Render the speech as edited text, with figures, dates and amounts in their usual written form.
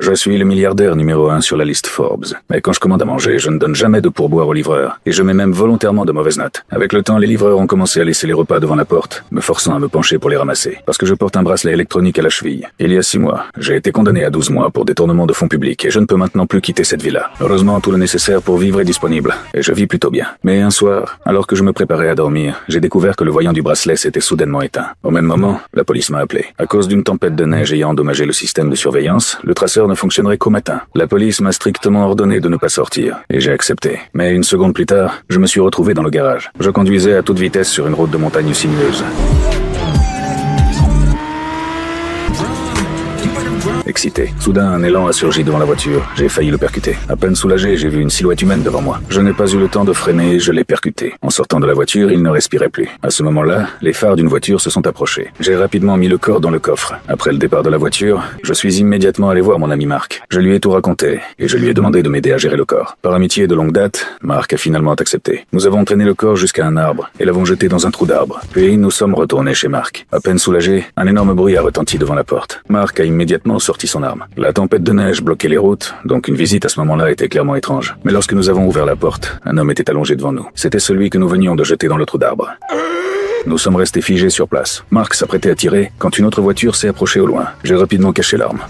Je suis le milliardaire numéro 1 sur la liste Forbes. Mais quand je commande à manger, je ne donne jamais de pourboire aux livreurs. Et je mets même volontairement de mauvaises notes. Avec le temps, les livreurs ont commencé à laisser les repas devant la porte, me forçant à me pencher pour les ramasser. Parce que je porte un bracelet électronique à la cheville. Il y a 6 mois, j'ai été condamné à 12 mois pour détournement de fonds publics et je ne peux maintenant plus quitter cette vie-là. Heureusement, tout le nécessaire pour vivre est disponible. Et je vis plutôt bien. Mais un soir, alors que je me préparais à dormir, j'ai découvert que le voyant du bracelet s'était soudainement éteint. Au même moment, la police m'a appelé. À cause d'une tempête de neige ayant endommagé le système de surveillance, le traceur ne fonctionnerait qu'au matin. La police m'a strictement ordonné de ne pas sortir, et j'ai accepté. Mais une seconde plus tard, je me suis retrouvé dans le garage. Je conduisais à toute vitesse sur une route de montagne sinueuse. Excité. Soudain, un élan a surgi devant la voiture. J'ai failli le percuter. À peine soulagé, j'ai vu une silhouette humaine devant moi. Je n'ai pas eu le temps de freiner, je l'ai percuté. En sortant de la voiture, il ne respirait plus. À ce moment-là, les phares d'une voiture se sont approchés. J'ai rapidement mis le corps dans le coffre. Après le départ de la voiture, je suis immédiatement allé voir mon ami Marc. Je lui ai tout raconté, et je lui ai demandé de m'aider à gérer le corps. Par amitié de longue date, Marc a finalement accepté. Nous avons traîné le corps jusqu'à un arbre, et l'avons jeté dans un trou d'arbre. Puis nous sommes retournés chez Marc. À peine soulagé, un énorme bruit a retenti devant la porte. Marc a immédiatement sorti son arme. La tempête de neige bloquait les routes, donc une visite à ce moment-là était clairement étrange. Mais lorsque nous avons ouvert la porte, un homme était allongé devant nous. C'était celui que nous venions de jeter dans le trou d'arbre. Nous sommes restés figés sur place. Marc s'apprêtait à tirer quand une autre voiture s'est approchée au loin. J'ai rapidement caché l'arme.